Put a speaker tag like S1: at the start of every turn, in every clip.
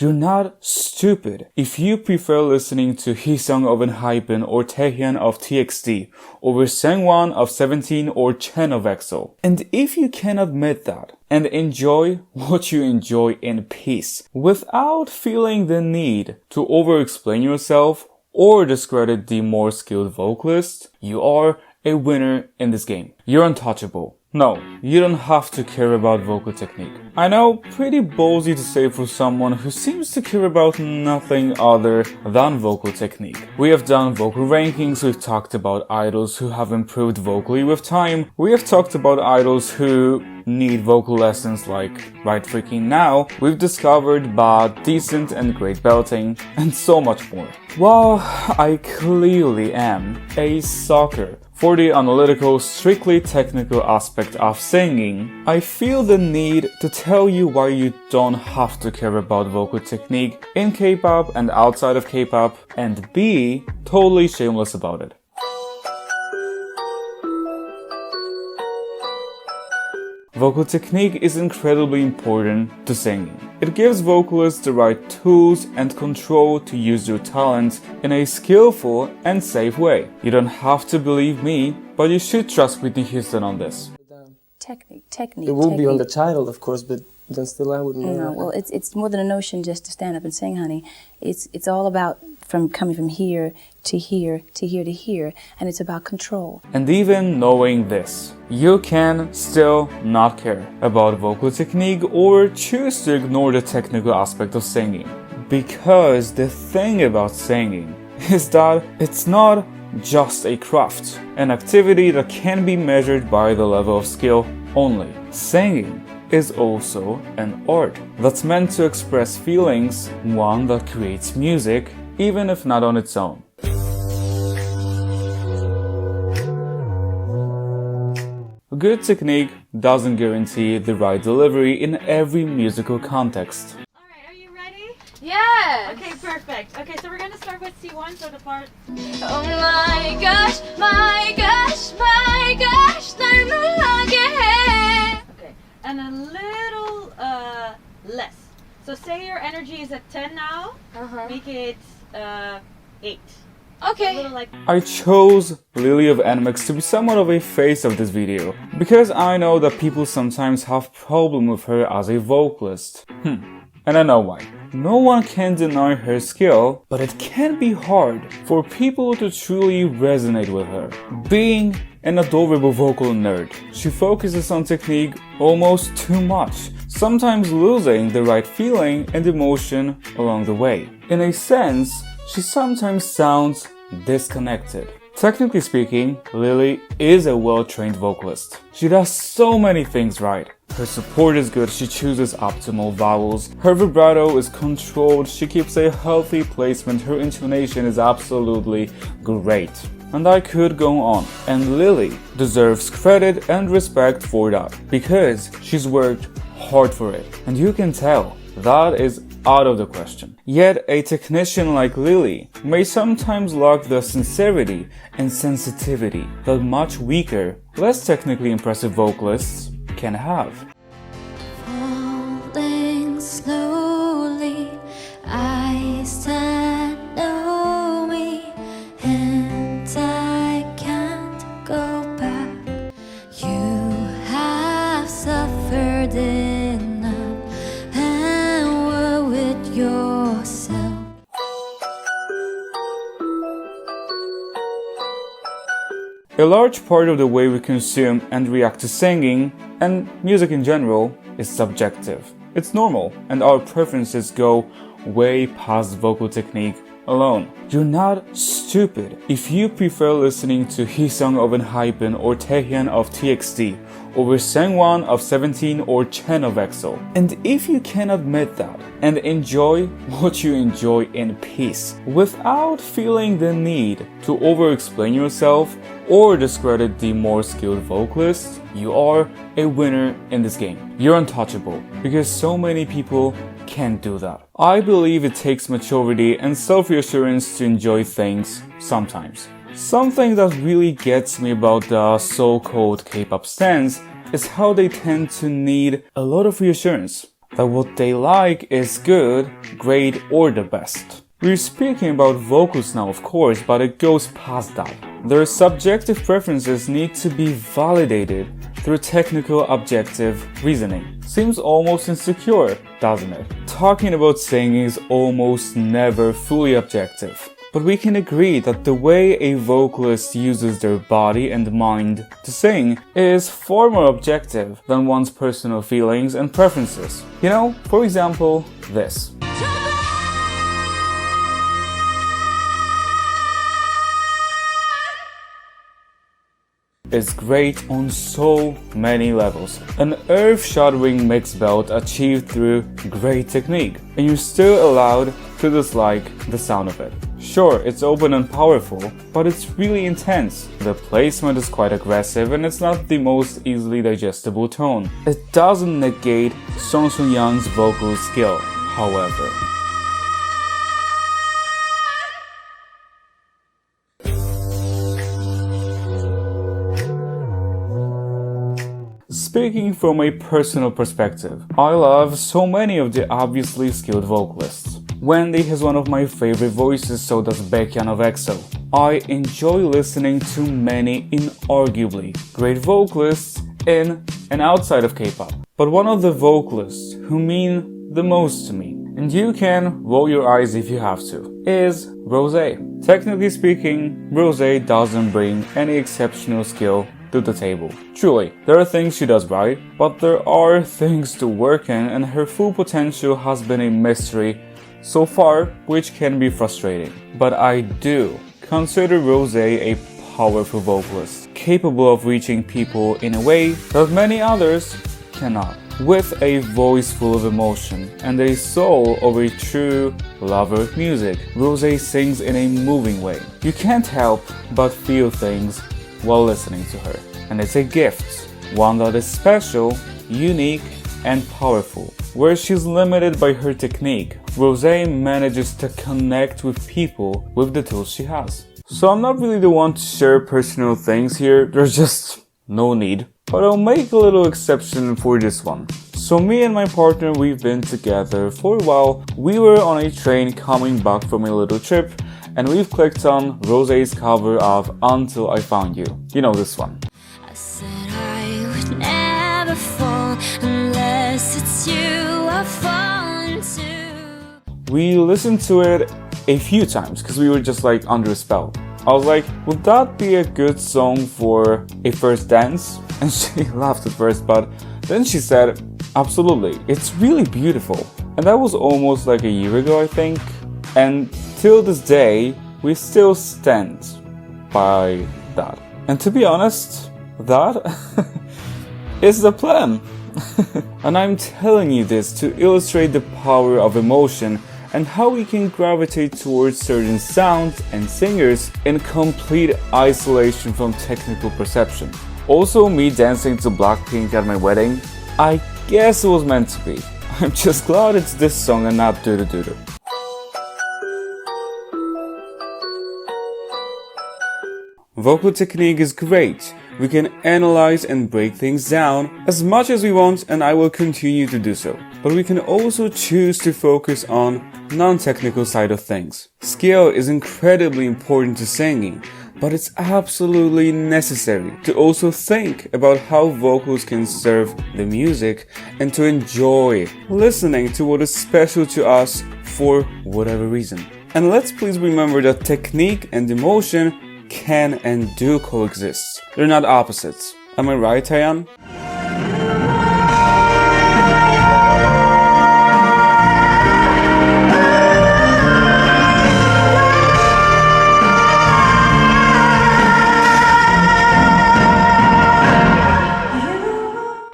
S1: You're not stupid if you prefer listening to Heeseung of enhypen or Taehyun of TXT over Seungwon of 17 or Chen of EXO. And if you can admit that and enjoy what you enjoy in peace without feeling the need to over-explain yourself or discredit the more skilled vocalist, you are a winner in this game. You're untouchable. No, you don't have to care about vocal technique. I know, pretty ballsy to say for someone who seems to care about nothing other than vocal technique. We have done vocal rankings, we've talked about idols who have improved vocally with time, we have talked about idols who need vocal lessons like right freaking now, we've discovered bad, decent and great belting, and so much more. While I clearly am a sucker for the analytical, strictly technical aspect of singing, I feel the need to tell you why you don't have to care about vocal technique in K-pop and outside of K-pop and be totally shameless about it. Vocal technique is incredibly important to singing. It gives vocalists the right tools and control to use their talents in a skillful and safe way. You don't have to believe me, but you should trust Whitney Houston on this.
S2: Technique.
S3: It will be on the title, of course, but then still I wouldn't know.
S2: No, well, it's more than a notion just to stand up and sing, honey. It's all about coming from here to here to here to here, and it's about control.
S1: And even knowing this, you can still not care about vocal technique or choose to ignore the technical aspect of singing. Because the thing about singing is that it's not just a craft, an activity that can be measured by the level of skill only. Singing is also an art that's meant to express feelings, one that creates music, even if not on its own. Good technique doesn't guarantee the right delivery in every musical context.
S4: Alright, are you ready?
S5: Yes!
S4: Okay, perfect. Okay, so we're gonna start with C1, so the part...
S5: Oh my gosh, my gosh, my gosh, 날 놀라게 해.
S4: Okay, and a little less. So say your energy is at 10 now, make it 8. A
S5: Okay.
S4: little like...
S1: I chose Lily of nmixx to be somewhat of a face of this video, because I know that people sometimes have problem with her as a vocalist. And I know why. No one can deny her skill, but it can be hard for people to truly resonate with her. Being an adorable vocal nerd, she focuses on technique almost too much, sometimes losing the right feeling and emotion along the way. In a sense, she sometimes sounds disconnected. Technically speaking, Lily is a well-trained vocalist. She does so many things right. Her support is good, she chooses optimal vowels, her vibrato is controlled, she keeps a healthy placement, her intonation is absolutely great. And I could go on. And Lily deserves credit and respect for that, because she's worked hard for it. And you can tell that is out of the question. Yet a technician like Lily may sometimes lack the sincerity and sensitivity that much weaker, less technically impressive vocalists can have.
S5: Falling slowly, I stand knowing, and I can't go back. You have suffered enough and were with yourself.
S1: A large part of the way we consume and react to singing, and music in general, is subjective. It's normal, and our preferences go way past vocal technique alone. You're not stupid if you prefer listening to Heeseung of enhypen or Taehyun of TXT over Seungwon of 17 or Chen of EXO. And if you can admit that and enjoy what you enjoy in peace without feeling the need to over-explain yourself or discredit the more skilled vocalist, you are a winner in this game. You're untouchable because so many people can't do that. I believe it takes maturity and self-reassurance to enjoy things sometimes. Something that really gets me about the so-called K-pop stans is how they tend to need a lot of reassurance. that what they like is good, great, or the best. We're speaking about vocals now, of course, but it goes past that. Their subjective preferences need to be validated through technical objective reasoning. Seems almost insecure, doesn't it? Talking about singing is almost never fully objective. But we can agree that the way a vocalist uses their body and mind to sing is far more objective than one's personal feelings and preferences. You know, for example, this. Is great on so many levels. An earth-shattering mixed belt achieved through great technique, and you're still allowed to dislike the sound of it. Sure, it's open and powerful, but it's really intense. The placement is quite aggressive and it's not the most easily digestible tone. It doesn't negate Song Soon-young's vocal skill, however. Speaking from a personal perspective, I love so many of the obviously skilled vocalists. Wendy has one of my favorite voices, so does Baekhyun of EXO. I enjoy listening to many inarguably great vocalists in and outside of K-pop. But one of the vocalists who mean the most to me, and you can roll your eyes if you have to, is Rosé. Technically speaking, Rosé doesn't bring any exceptional skill to the table. Truly, there are things she does right, but there are things to work in, and her full potential has been a mystery so far, which can be frustrating. But I do consider Rosé a powerful vocalist, capable of reaching people in a way that many others cannot. With a voice full of emotion and a soul of a true lover of music, Rosé sings in a moving way. You can't help but feel things while listening to her. And it's a gift, one that is special, unique, and powerful. Where she's limited by her technique, Rosé manages to connect with people with the tools she has. So I'm not really the one to share personal things here, there's just no need. But I'll make a little exception for this one. So me and my partner, we've been together for a while. We were on a train coming back from a little trip, and we've clicked on Rosé's cover of Until I Found You. You know this one.
S5: I said I would never fall unless it's you I fall into.
S1: We listened to it a few times because we were just like under a spell. I was like, would that be a good song for a first dance? And she laughed at first, but then she said, absolutely, it's really beautiful. And that was almost like a year ago, I think. And till this day, we still stand by that. And to be honest, that is the plan. And I'm telling you this to illustrate the power of emotion and how we can gravitate towards certain sounds and singers in complete isolation from technical perception. Also, me dancing to Blackpink at my wedding, I guess it was meant to be. I'm just glad it's this song and not Doo Doo Doo Doo. Vocal technique is great. We can analyze and break things down as much as we want, and I will continue to do so. But we can also choose to focus on non-technical side of things. Skill is incredibly important to singing, but it's absolutely necessary to also think about how vocals can serve the music and to enjoy listening to what is special to us for whatever reason. And let's please remember that technique and emotion can and do coexist. They're not opposites. Am I right, Taeyeon?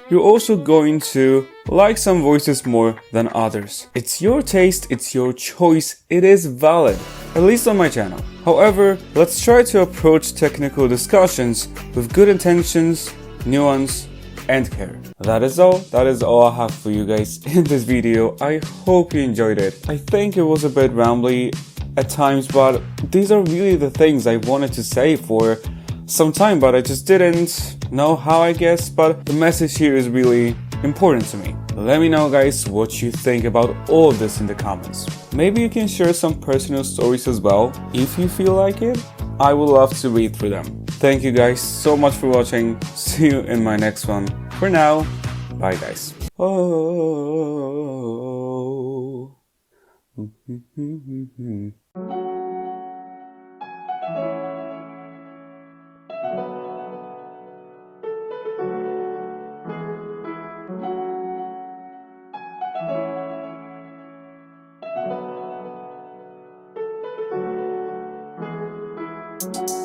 S1: You're also going to like some voices more than others. It's your taste, it's your choice, it is valid, at least on my channel. However, let's try to approach technical discussions with good intentions, nuance, and care. That is all I have for you guys in this video. I hope you enjoyed it. I think it was a bit rambly at times, but these are really the things I wanted to say for some time, but I just didn't know how, I guess. But the message here is really important to me. Let me know guys what you think about all of this in the comments. Maybe you can share some personal stories as well if you feel like it. I would love to read through them. Thank you guys so much for watching. See you in my next one. For now, bye guys. Oh.